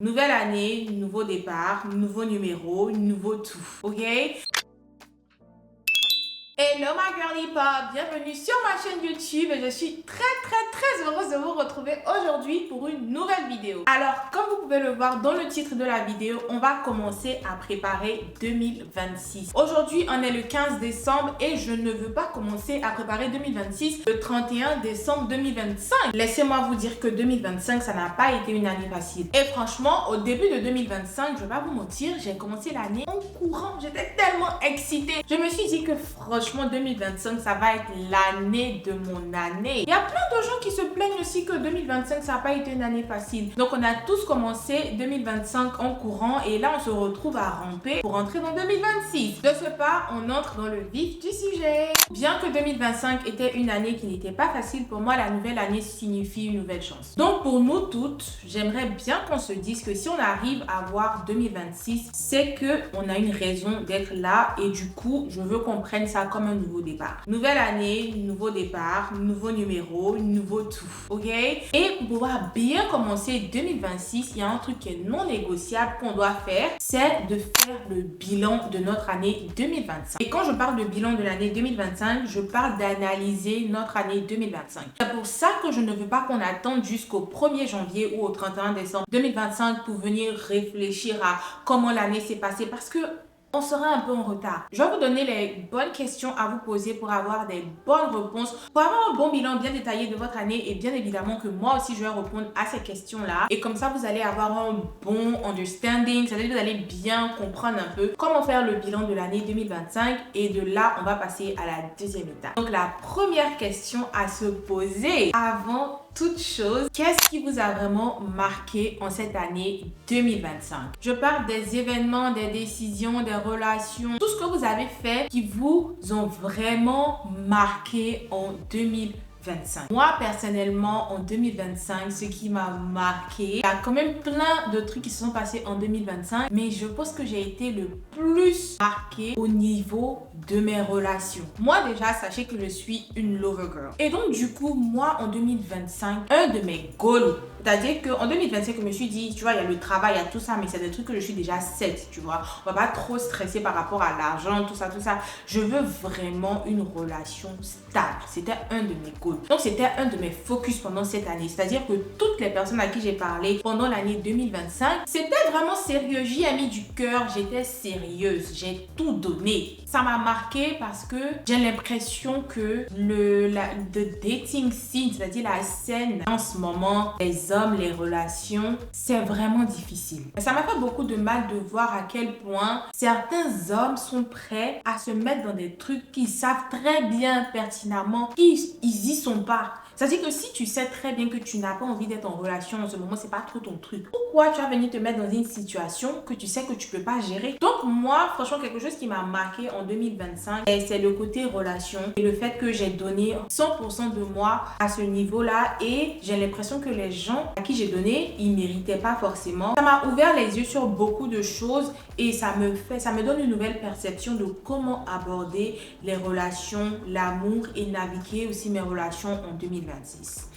Nouvelle année, nouveau départ, nouveau numéro, nouveau tout, ok? Hello ma girly pop, bienvenue sur ma chaîne YouTube et je suis très heureuse de vous retrouver aujourd'hui pour une nouvelle vidéo. Alors, comme vous pouvez le voir dans le titre de la vidéo, on va commencer à préparer 2026. Aujourd'hui, on est le 15 décembre et je ne veux pas commencer à préparer 2026 le 31 décembre 2025. Laissez-moi vous dire que 2025, ça n'a pas été une année facile. Et franchement, au début de 2025, je vais pas vous mentir, j'ai commencé l'année en courant. J'étais tellement excitée. Je me suis dit que franchement, 2025, ça va être l'année de mon année. Il y a plein de gens qui se plaignent aussi que 2025, ça n'a pas été une année facile. Donc, on a tous commencé 2025 en courant et là, on se retrouve à ramper pour entrer dans 2026. De ce pas, on entre dans le vif du sujet. Bien que 2025 était une année qui n'était pas facile pour moi, la nouvelle année signifie une nouvelle chance. Donc, pour nous toutes, j'aimerais bien qu'on se dise que si on arrive à voir 2026, c'est que on a une raison d'être là et du coup, je veux qu'on prenne ça comme un nouveau départ. Nouvelle année, nouveau départ, nouveau numéro, nouveau tout, ok? Et pour pouvoir bien commencer 2026, il y a un truc qui est non négociable qu'on doit faire, c'est de faire le bilan de notre année 2025. Et quand je parle de bilan de l'année 2025, je parle d'analyser notre année 2025. C'est pour ça que je ne veux pas qu'on attende jusqu'au 1er janvier ou au 31 décembre 2025 pour venir réfléchir à comment l'année s'est passée parce que on sera un peu en retard. Je vais vous donner les bonnes questions à vous poser pour avoir des bonnes réponses, pour avoir un bon bilan bien détaillé de votre année et bien évidemment que moi aussi je vais répondre à ces questions-là. Et comme ça, vous allez avoir un bon understanding, c'est-à-dire vous allez bien comprendre un peu comment faire le bilan de l'année 2025 et de là, on va passer à la deuxième étape. Donc la première question à se poser avant toute chose, qu'est-ce qui vous a vraiment marqué en cette année 2025? Je parle des événements, des décisions, des relations, tout ce que vous avez fait qui vous ont vraiment marqué en 2025. Moi, personnellement, en 2025, ce qui m'a marqué, il y a quand même plein de trucs qui se sont passés en 2025, mais je pense que j'ai été le plus marquée au niveau de mes relations. Moi, déjà, sachez que je suis une lover girl. Et donc, du coup, moi, en 2025, un de mes goals, c'est-à-dire qu'en 2025, je me suis dit, tu vois, il y a le travail, il y a tout ça, mais c'est des trucs que je suis déjà set, tu vois. On va pas trop stresser par rapport à l'argent, tout ça. Je veux vraiment une relation stable. C'était un de mes goals. Donc, c'était un de mes focus pendant cette année. C'est-à-dire que toutes les personnes à qui j'ai parlé pendant l'année 2025, c'était vraiment sérieux. J'y ai mis du cœur, j'étais sérieuse, j'ai tout donné. Ça m'a marqué parce que j'ai l'impression que le dating scene, c'est-à-dire la scène en ce moment, les hommes, les relations, c'est vraiment difficile. Ça m'a fait beaucoup de mal de voir à quel point certains hommes sont prêts à se mettre dans des trucs qu'ils savent très bien pertinemment qu'ils y sont pas. C'est-à-dire que si tu sais très bien que tu n'as pas envie d'être en relation en ce moment, c'est pas trop ton truc. Pourquoi tu vas venir te mettre dans une situation que tu sais que tu peux pas gérer? Donc moi, franchement, quelque chose qui m'a marqué en 2025, c'est le côté relation et le fait que j'ai donné 100% de moi à ce niveau-là et j'ai l'impression que les gens à qui j'ai donné, ils méritaient pas forcément. Ça m'a ouvert les yeux sur beaucoup de choses et ça me donne une nouvelle perception de comment aborder les relations, l'amour et naviguer aussi mes relations en 2026.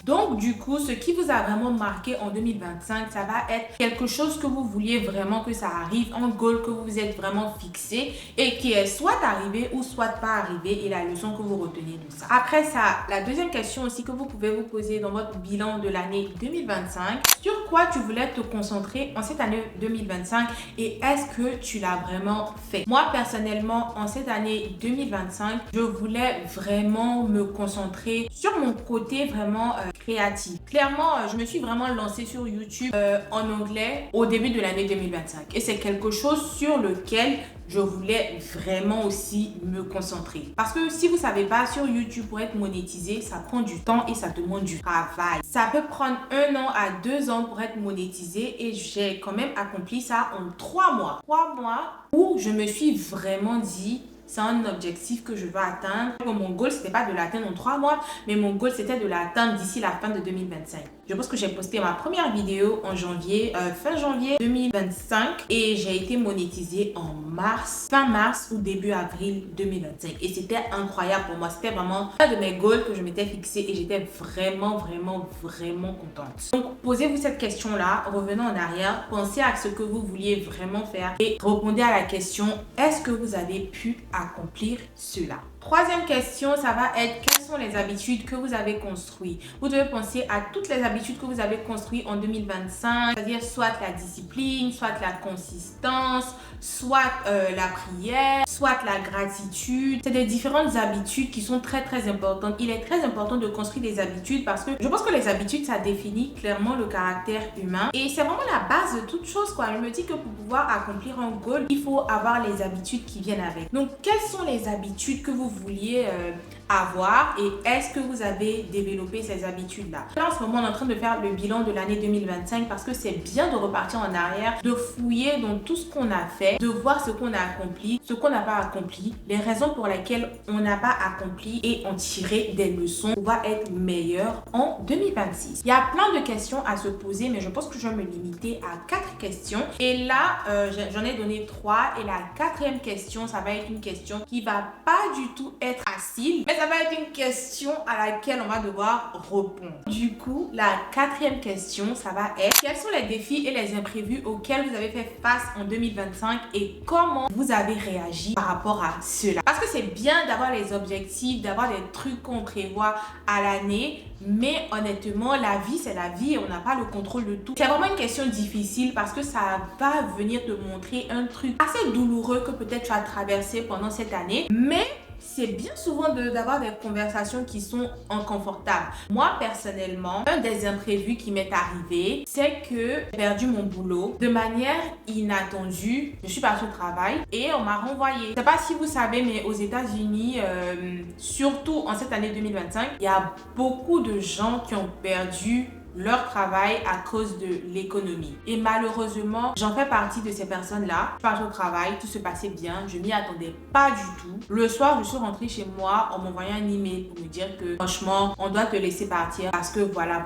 Donc du coup, ce qui vous a vraiment marqué en 2025, ça va être quelque chose que vous vouliez vraiment que ça arrive, un goal que vous vous êtes vraiment fixé et qui est soit arrivé ou soit pas arrivé et la leçon que vous retenez de ça. Après ça, la deuxième question aussi que vous pouvez vous poser dans votre bilan de l'année 2025, sur quoi tu voulais te concentrer en cette année 2025 et est-ce que tu l'as vraiment fait? Moi personnellement, en cette année 2025, je voulais vraiment me concentrer sur mon côté vraiment créatif. Clairement, je me suis vraiment lancée sur YouTube en anglais au début de l'année 2025 et c'est quelque chose sur lequel je voulais vraiment aussi me concentrer. Parce que si vous savez pas, sur YouTube, pour être monétisé, ça prend du temps et ça demande du travail. Ça peut prendre 1 an à 2 ans pour être monétisé et j'ai quand même accompli ça en 3 mois. 3 mois où je me suis vraiment dit, c'est un objectif que je veux atteindre. Mon goal, c'était pas de l'atteindre en 3 mois, mais mon goal, c'était de l'atteindre d'ici la fin de 2025. Je pense que j'ai posté ma première vidéo en janvier, fin janvier 2025 et j'ai été monétisée en mars, fin mars ou début avril 2025. Et c'était incroyable pour moi. C'était vraiment un de mes goals que je m'étais fixé et j'étais vraiment contente. Donc, posez-vous cette question-là, revenons en arrière, pensez à ce que vous vouliez vraiment faire et répondez à la question, est-ce que vous avez pu accomplir cela? Troisième question, ça va être quelles sont les habitudes que vous avez construites? Vous devez penser à toutes les habitudes que vous avez construites en 2025, c'est-à-dire soit la discipline, soit la consistance, soit la prière, soit la gratitude. C'est des différentes habitudes qui sont très importantes. Il est très important de construire des habitudes parce que je pense que les habitudes, ça définit clairement le caractère humain et c'est vraiment la base de toute chose, quoi. Je me dis que pour pouvoir accomplir un goal, il faut avoir les habitudes qui viennent avec. Donc, quelles sont les habitudes que vous vouliez avoir et est-ce que vous avez développé ces habitudes-là? Là, en ce moment, on est en train de faire le bilan de l'année 2025 parce que c'est bien de repartir en arrière, de fouiller dans tout ce qu'on a fait, de voir ce qu'on a accompli, ce qu'on n'a pas accompli, les raisons pour lesquelles on n'a pas accompli et en tirer des leçons pour pouvoir être meilleur en 2026. Il y a plein de questions à se poser, mais je pense que je vais me limiter à 4 questions. Et là, j'en ai donné 3 et la 4e question, ça va être une question qui va pas du tout être facile, mais ça va être une question à laquelle on va devoir répondre. Du coup, la 4e question, ça va être quels sont les défis et les imprévus auxquels vous avez fait face en 2025 et comment vous avez réagi par rapport à cela. Parce que c'est bien d'avoir les objectifs, d'avoir des trucs qu'on prévoit à l'année, mais honnêtement, la vie, c'est la vie et on n'a pas le contrôle de tout. C'est vraiment une question difficile parce que ça va venir te montrer un truc assez douloureux que peut-être tu as traversé pendant cette année, mais c'est bien souvent d'avoir des conversations qui sont inconfortables. Moi, personnellement, un des imprévus qui m'est arrivé, c'est que j'ai perdu mon boulot de manière inattendue. Je suis partie au travail et on m'a renvoyée. Je ne sais pas si vous savez, mais aux États-Unis, surtout en cette année 2025, il y a beaucoup de gens qui ont perdu leur travail à cause de l'économie. Et malheureusement, j'en fais partie de ces personnes-là. Je pars au travail, tout se passait bien, je m'y attendais pas du tout. Le soir, je suis rentrée chez moi en m'envoyant un email pour me dire que franchement, on doit te laisser partir parce que voilà.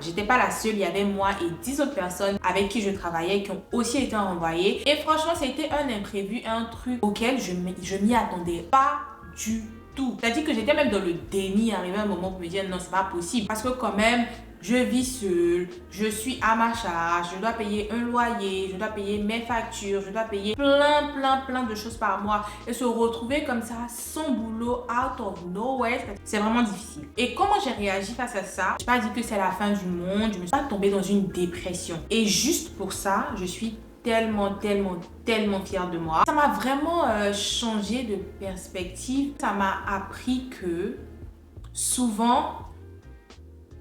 J'étais pas la seule, il y avait moi et 10 autres personnes avec qui je travaillais qui ont aussi été renvoyées. Et franchement, c'était un imprévu, un truc auquel je m'y attendais pas du tout. C'est-à-dire que j'étais même dans le déni, arrivé un moment pour me dire non, c'est pas possible. Parce que quand même, je vis seule, je suis à ma charge, je dois payer un loyer, je dois payer mes factures, je dois payer plein de choses par mois. Et se retrouver comme ça, sans boulot, out of nowhere, c'est vraiment difficile. Et comment j'ai réagi face à ça? Je n'ai pas dit que c'est la fin du monde, je me suis pas tombée dans une dépression. Et juste pour ça, je suis tellement fière de moi. Ça m'a vraiment changé de perspective. Ça m'a appris que souvent,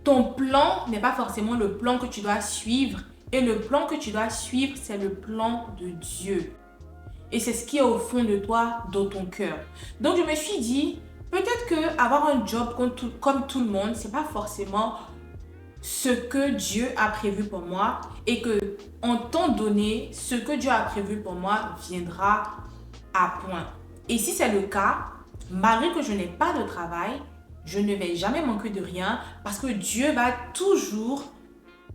ton plan n'est pas forcément le plan que tu dois suivre. Et le plan que tu dois suivre, c'est le plan de Dieu. Et c'est ce qui est au fond de toi, dans ton cœur. Donc, je me suis dit, peut-être qu'avoir un job comme tout le monde, c'est pas forcément ce que Dieu a prévu pour moi. Et que, en temps donné, ce que Dieu a prévu pour moi viendra à point. Et si c'est le cas, malgré que je n'ai pas de travail, je ne vais jamais manquer de rien parce que Dieu va toujours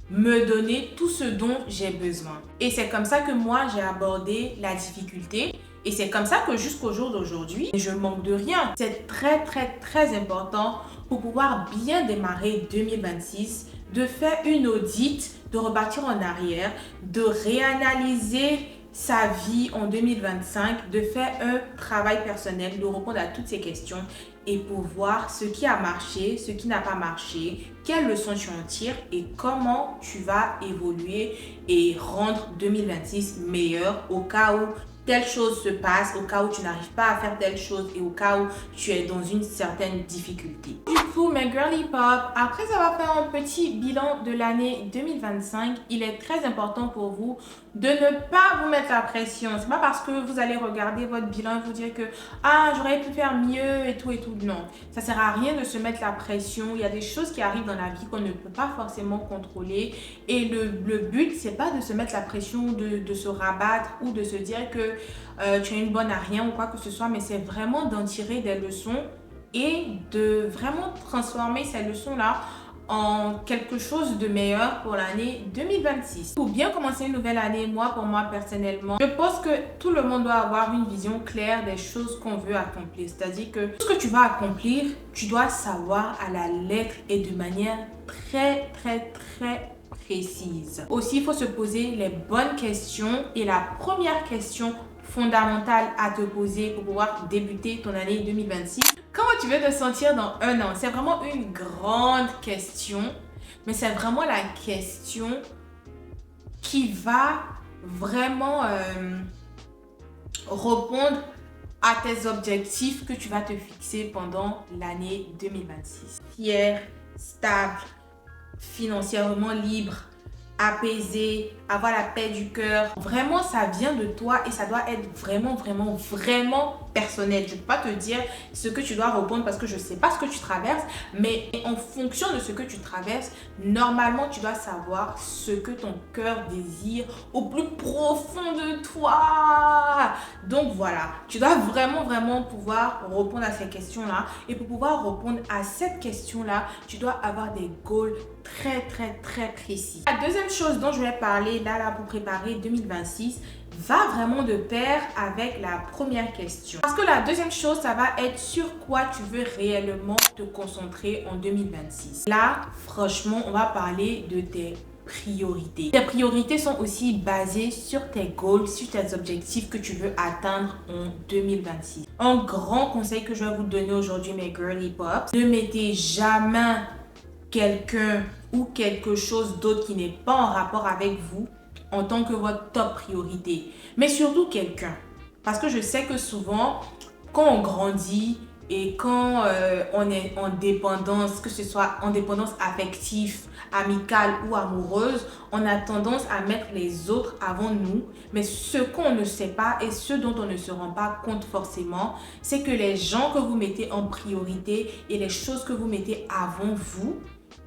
me donner tout ce dont j'ai besoin. Et c'est comme ça que moi, j'ai abordé la difficulté. Et c'est comme ça que jusqu'au jour d'aujourd'hui, je manque de rien. C'est très important pour pouvoir bien démarrer 2026, de faire une audit, de repartir en arrière, de réanalyser sa vie en 2025, de faire un travail personnel, de répondre à toutes ces questions et pour voir ce qui a marché, ce qui n'a pas marché, quelles leçons tu en tires et comment tu vas évoluer et rendre 2026 meilleur au cas où telle chose se passe, au cas où tu n'arrives pas à faire telle chose et au cas où tu es dans une certaine difficulté. Du coup, mes girly pop, après avoir fait un petit bilan de l'année 2025, il est très important pour vous de ne pas vous mettre la pression. C'est pas parce que vous allez regarder votre bilan et vous dire que ah, j'aurais pu faire mieux et tout. Non, ça sert à rien de se mettre la pression. Il y a des choses qui arrivent dans la vie qu'on ne peut pas forcément contrôler et le but, c'est pas de se mettre la pression, de se rabattre ou de se dire que tu es une bonne à rien ou quoi que ce soit, mais c'est vraiment d'en tirer des leçons et de vraiment transformer ces leçons-là en quelque chose de meilleur pour l'année 2026. Pour bien commencer une nouvelle année, pour moi personnellement, je pense que tout le monde doit avoir une vision claire des choses qu'on veut accomplir. C'est-à-dire que tout ce que tu vas accomplir, tu dois savoir à la lettre et de manière très précise. Aussi, il faut se poser les bonnes questions et la première question fondamentale à te poser pour pouvoir débuter ton année 2026. Comment tu veux te sentir dans un an? C'est vraiment une grande question, mais c'est vraiment la question qui va vraiment répondre à tes objectifs que tu vas te fixer pendant l'année 2026. Fier, stable, financièrement libre, apaisé, avoir la paix du cœur. Vraiment, ça vient de toi et ça doit être vraiment personnel. Je ne peux pas te dire ce que tu dois répondre parce que je ne sais pas ce que tu traverses, mais en fonction de ce que tu traverses, normalement, tu dois savoir ce que ton cœur désire au plus profond de toi. Donc voilà, tu dois vraiment pouvoir répondre à ces questions-là. Et pour pouvoir répondre à cette question-là, tu dois avoir des goals très précis. La deuxième chose dont je vais parler là pour préparer 2026 va vraiment de pair avec la première question. Parce que la deuxième chose, ça va être sur quoi tu veux réellement te concentrer en 2026. Là, franchement, on va parler de tes priorités. Tes priorités sont aussi basées sur tes goals, sur tes objectifs que tu veux atteindre en 2026. Un grand conseil que je vais vous donner aujourd'hui, mes girly pops, ne mettez jamais quelqu'un ou quelque chose d'autre qui n'est pas en rapport avec vous en tant que votre top priorité, mais surtout quelqu'un. Parce que je sais que souvent, quand on grandit et quand on est en dépendance, que ce soit en dépendance affective, amicale ou amoureuse, on a tendance à mettre les autres avant nous. Mais ce qu'on ne sait pas et ce dont on ne se rend pas compte forcément, c'est que les gens que vous mettez en priorité et les choses que vous mettez avant vous,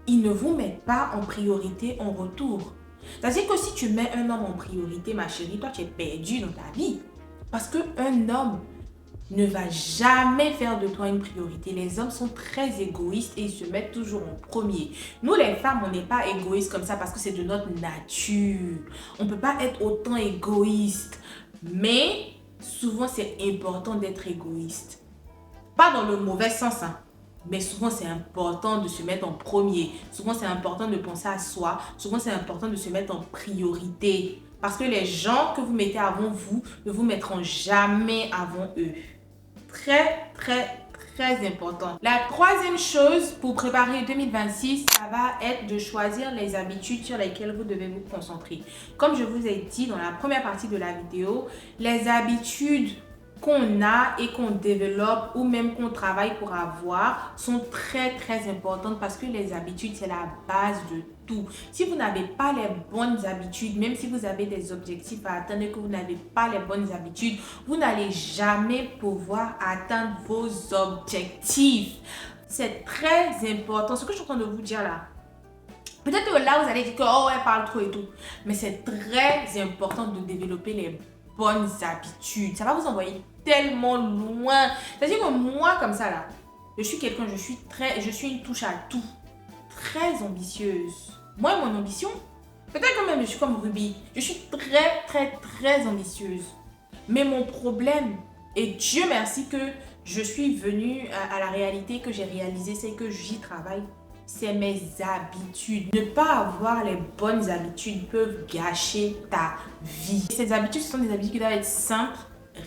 ils ne vous mettent pas en priorité en retour. C'est-à-dire que si tu mets un homme en priorité, ma chérie, toi, tu es perdu dans ta vie. Parce qu'un homme ne va jamais faire de toi une priorité. Les hommes sont très égoïstes et ils se mettent toujours en premier. Nous, les femmes, on n'est pas égoïstes comme ça parce que c'est de notre nature. On ne peut pas être autant égoïste. Mais souvent, c'est important d'être égoïste. Pas dans le mauvais sens, hein. Mais souvent, c'est important de se mettre en premier. Souvent, c'est important de penser à soi. Souvent, c'est important de se mettre en priorité. Parce que les gens que vous mettez avant vous ne vous mettront jamais avant eux. Très important. La troisième chose pour préparer 2026, ça va être de choisir les habitudes sur lesquelles vous devez vous concentrer. Comme je vous ai dit dans la première partie de la vidéo, les habitudes qu'on a et qu'on développe ou même qu'on travaille pour avoir sont très importantes parce que les habitudes, c'est la base de tout. Si vous n'avez pas les bonnes habitudes, même si vous avez des objectifs à atteindre et que vous n'avez pas les bonnes habitudes, vous n'allez jamais pouvoir atteindre vos objectifs. C'est très important. Ce que je suis en train de vous dire là, peut-être que là, vous allez dire que oh, elle parle trop et tout. Mais c'est très important de développer les bonnes habitudes. Ça va vous envoyer tellement loin. C'est-à-dire que moi, comme ça là, je suis quelqu'un, je suis une touche à tout. Très ambitieuse. Moi, mon ambition, peut-être que même je suis comme Ruby. Je suis très ambitieuse. Mais mon problème, et Dieu merci que je suis venue à la réalité que j'ai réalisée, c'est que j'y travaille. C'est mes habitudes. Ne pas avoir les bonnes habitudes peuvent gâcher ta vie. Ces habitudes, ce sont des habitudes qui doivent être simples,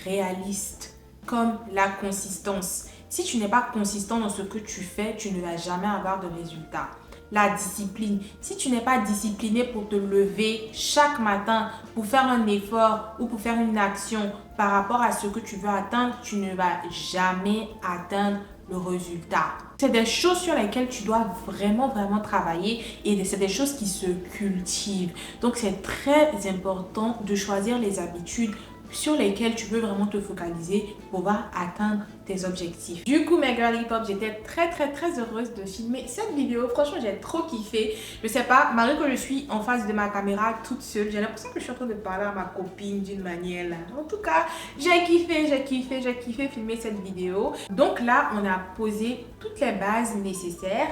réalistes, comme la consistance. Si tu n'es pas consistant dans ce que tu fais, tu ne vas jamais avoir de résultats. La discipline. Si tu n'es pas discipliné pour te lever chaque matin, pour faire un effort ou pour faire une action par rapport à ce que tu veux atteindre, tu ne vas jamais atteindre le résultat. C'est des choses sur lesquelles tu dois vraiment travailler et c'est des choses qui se cultivent. Donc c'est très important de choisir les habitudes sur lesquels tu veux vraiment te focaliser pour pouvoir atteindre tes objectifs. Du coup, mes girly pop, j'étais très heureuse de filmer cette vidéo. Franchement, j'ai trop kiffé. Je sais pas, malgré que je suis en face de ma caméra toute seule, j'ai l'impression que je suis en train de parler à ma copine d'une manière là. En tout cas, j'ai kiffé filmer cette vidéo. Donc là, on a posé toutes les bases nécessaires.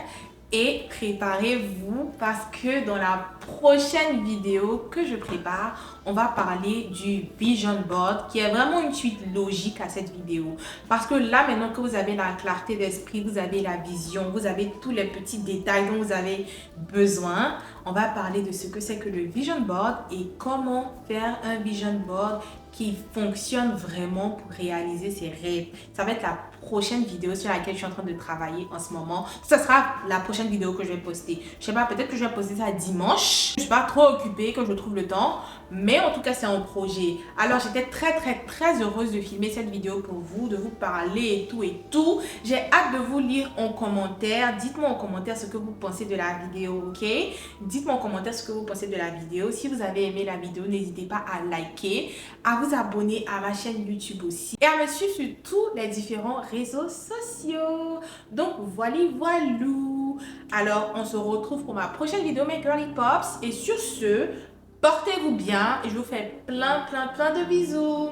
Et préparez-vous parce que dans la prochaine vidéo que je prépare, on va parler du vision board qui est vraiment une suite logique à cette vidéo. Parce que là, maintenant que vous avez la clarté d'esprit, vous avez la vision, vous avez tous les petits détails dont vous avez besoin, on va parler de ce que c'est que le vision board et comment faire un vision board qui fonctionne vraiment pour réaliser ses rêves. Ça va être la prochaine vidéo sur laquelle je suis en train de travailler en ce moment. Ce sera la prochaine vidéo que je vais poster. Je sais pas, peut-être que je vais poster ça dimanche. Je suis pas trop occupée, que je trouve le temps. Mais en tout cas, c'est un projet. Alors, j'étais très heureuse de filmer cette vidéo pour vous, de vous parler et tout. J'ai hâte de vous lire en commentaire. Dites-moi en commentaire ce que vous pensez de la vidéo, ok? Dites-moi en commentaire ce que vous pensez de la vidéo. Si vous avez aimé la vidéo, n'hésitez pas à liker, à vous abonner à ma chaîne YouTube aussi et à me suivre sur tous les différents réseaux sociaux. Donc, voilou. Alors, on se retrouve pour ma prochaine vidéo, mes girly pops. Et sur ce, portez-vous bien et je vous fais plein de bisous.